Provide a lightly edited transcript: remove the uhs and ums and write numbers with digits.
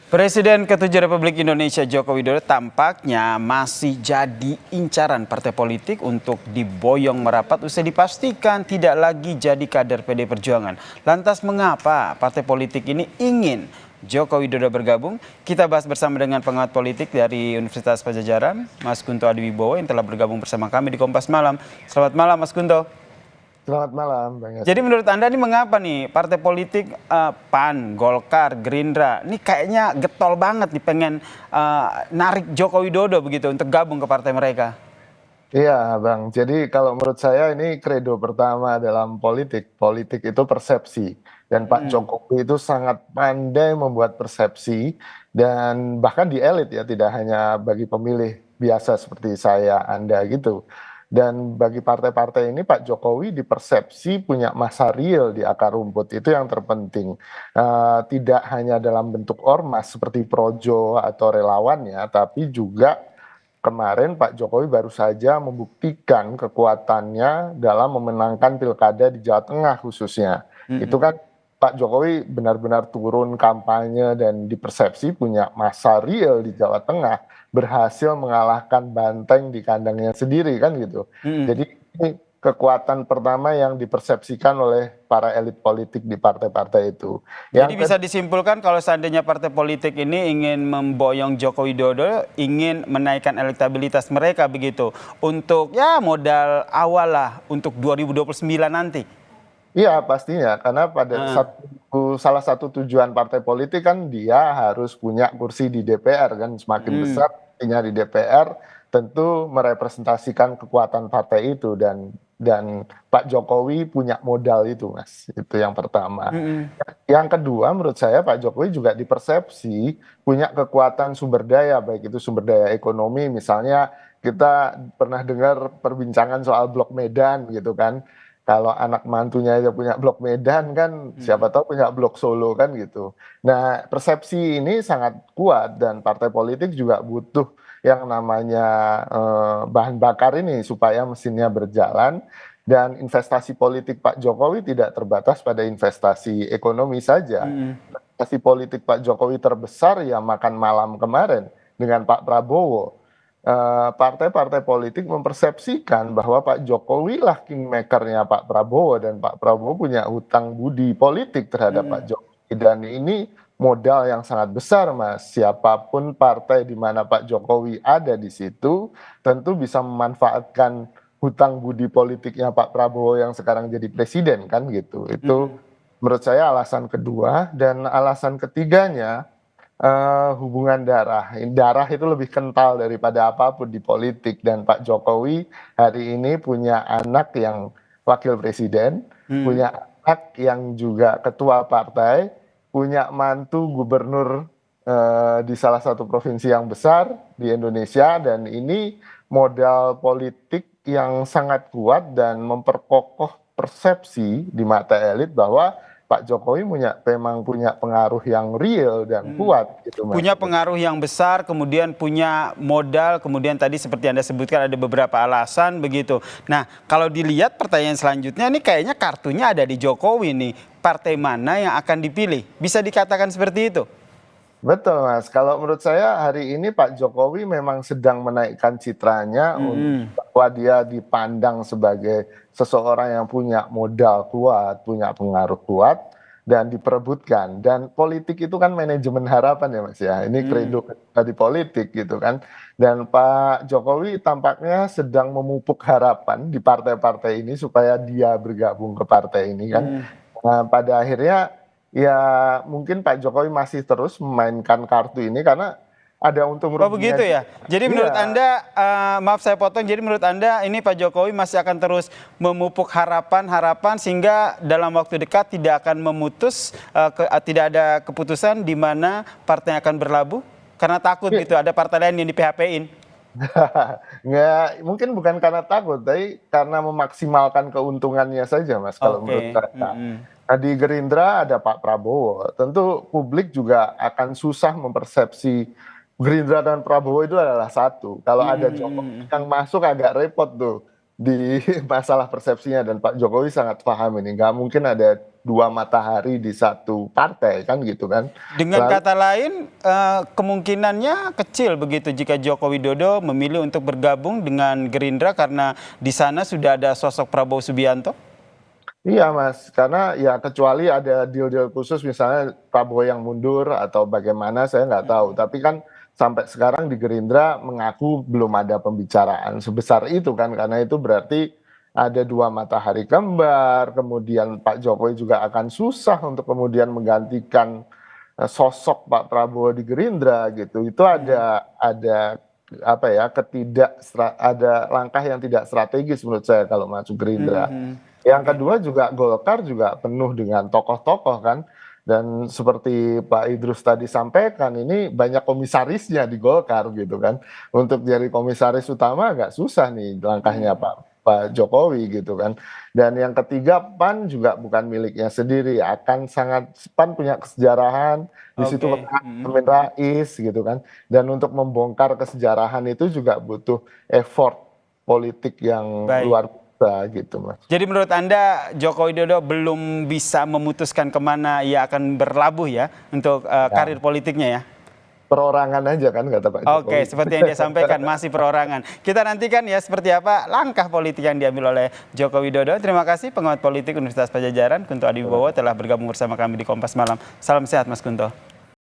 Presiden ke-7 Republik Indonesia Joko Widodo tampaknya masih jadi incaran partai politik untuk diboyong merapat usai dipastikan tidak lagi jadi kader PD Perjuangan. Lantas mengapa partai politik ini ingin Joko Widodo bergabung? Kita bahas bersama dengan pengamat politik dari Universitas Padjadjaran, Mas Kunto Adiwibowo yang telah bergabung bersama kami di Kompas Malam. Selamat malam Mas Kunto. Selamat malam, Bang Yos. Jadi menurut Anda ini mengapa nih partai politik PAN, Golkar, Gerindra ini kayaknya getol banget nih pengen narik Joko Widodo begitu untuk gabung ke partai mereka? Iya, Bang. Jadi kalau menurut saya ini kredo pertama dalam politik. Politik itu persepsi. Dan Pak Jokowi itu sangat pandai membuat persepsi dan bahkan di elit ya, tidak hanya bagi pemilih biasa seperti saya, Anda gitu. Dan bagi partai-partai ini Pak Jokowi dipersepsi punya massa real di akar rumput, itu yang terpenting. Tidak hanya dalam bentuk ormas seperti projo atau relawannya, tapi juga kemarin Pak Jokowi baru saja membuktikan kekuatannya dalam memenangkan pilkada di Jawa Tengah khususnya. Itu kan Pak Jokowi benar-benar turun kampanye dan dipersepsi punya massa real di Jawa Tengah, berhasil mengalahkan banteng di kandangnya sendiri kan gitu. Jadi ini kekuatan pertama yang dipersepsikan oleh para elit politik di partai-partai itu. Jadi bisa disimpulkan kalau seandainya partai politik ini ingin memboyong Joko Widodo, ingin menaikkan elektabilitas mereka begitu, untuk ya modal awal lah untuk 2029 nanti. Iya pastinya, karena salah satu tujuan partai politik kan dia harus punya kursi di DPR kan, semakin besar kursinya di DPR tentu merepresentasikan kekuatan partai itu dan Pak Jokowi punya modal itu, Mas. Itu yang pertama. Yang kedua menurut saya Pak Jokowi juga dipersepsi punya kekuatan sumber daya, baik itu sumber daya ekonomi, misalnya kita pernah dengar perbincangan soal Blok Medan gitu kan. Kalau anak mantunya aja punya Blok Medan kan, siapa tahu punya Blok Solo kan gitu. Nah, persepsi ini sangat kuat dan partai politik juga butuh yang namanya bahan bakar ini supaya mesinnya berjalan. Dan investasi politik Pak Jokowi tidak terbatas pada investasi ekonomi saja. Investasi politik Pak Jokowi terbesar ya makan malam kemarin dengan Pak Prabowo. Partai-partai politik mempersepsikan bahwa Pak Jokowi lah kingmakernya Pak Prabowo dan Pak Prabowo punya hutang budi politik terhadap Pak Jokowi dan ini modal yang sangat besar, Mas. Siapapun partai di mana Pak Jokowi ada di situ tentu bisa memanfaatkan hutang budi politiknya Pak Prabowo yang sekarang jadi presiden kan gitu. Itu menurut saya alasan kedua dan alasan ketiganya hubungan darah. Darah itu lebih kental daripada apapun di politik dan Pak Jokowi hari ini punya anak yang wakil presiden, punya anak yang juga ketua partai, punya mantu gubernur di salah satu provinsi yang besar di Indonesia dan ini modal politik yang sangat kuat dan memperkokoh persepsi di mata elit bahwa Pak Jokowi memang punya pengaruh yang real dan kuat gitu, Mas. Punya pengaruh yang besar, kemudian punya modal, kemudian tadi seperti Anda sebutkan ada beberapa alasan begitu. Nah, kalau dilihat pertanyaan selanjutnya ini kayaknya kartunya ada di Jokowi nih. Partai mana yang akan dipilih? Bisa dikatakan seperti itu? Betul, Mas. Kalau menurut saya hari ini Pak Jokowi memang sedang menaikkan citranya bahwa dia dipandang sebagai seseorang yang punya modal kuat, punya pengaruh kuat, dan diperebutkan. Dan politik itu kan manajemen harapan ya, Mas ya. Ini kredo di politik gitu kan. Dan Pak Jokowi tampaknya sedang memupuk harapan di partai-partai ini supaya dia bergabung ke partai ini kan. Nah, pada akhirnya ya mungkin Pak Jokowi masih terus memainkan kartu ini karena ada untung Oh ruginya. begitu ya. Jadi menurut Iya. Anda, maaf saya potong, jadi menurut Anda ini Pak Jokowi masih akan terus memupuk harapan-harapan sehingga dalam waktu dekat tidak akan memutus, tidak ada keputusan di mana partai akan berlabuh? Karena takut gitu, ada partai lain yang di PHP-in. Nggak, mungkin bukan karena takut, tapi karena memaksimalkan keuntungannya saja, Mas, kalau menurut Oke. saya. Nah, di Gerindra ada Pak Prabowo. Tentu publik juga akan susah mempersepsi Gerindra dan Prabowo itu adalah satu. Kalau ada Jokowi yang masuk agak repot tuh di masalah persepsinya dan Pak Jokowi sangat paham ini. Nggak mungkin ada dua matahari di satu partai kan gitu kan. Dengan Lalu, kata lain, kemungkinannya kecil begitu jika Joko Widodo memilih untuk bergabung dengan Gerindra karena di sana sudah ada sosok Prabowo Subianto? iya Mas, karena ya kecuali ada deal-deal khusus misalnya Prabowo yang mundur atau bagaimana saya nggak tahu. Tapi kan sampai sekarang di Gerindra mengaku belum ada pembicaraan sebesar itu kan, karena itu berarti ada dua matahari kembar, kemudian Pak Jokowi juga akan susah untuk kemudian menggantikan sosok Pak Prabowo di Gerindra gitu. Itu ada apa ya, ada langkah yang tidak strategis menurut saya kalau masuk Gerindra. Mhm. Yang Oke. kedua juga Golkar juga penuh dengan tokoh-tokoh kan. Dan seperti Pak Idrus tadi sampaikan, ini banyak komisarisnya di Golkar gitu kan. Untuk jadi komisaris utama agak susah nih langkahnya Pak Jokowi gitu kan. Dan yang ketiga PAN juga bukan miliknya sendiri, akan sangat PAN punya kesejarahan di situ Oke. Amin Rais gitu kan. Dan untuk membongkar kesejarahan itu juga butuh effort politik yang Baik. luar biasa gitu Mas. Jadi menurut Anda Joko Widodo belum bisa memutuskan kemana ia akan berlabuh ya untuk karir politiknya ya? Perorangan aja kan kata Pak Oke, Jokowi. seperti yang dia sampaikan masih perorangan. Kita nantikan ya seperti apa langkah politik yang diambil oleh Joko Widodo. Terima kasih pengamat politik Universitas Padjadjaran Kunto Adiwibowo telah bergabung bersama kami di Kompas Malam. Salam sehat Mas Kunto.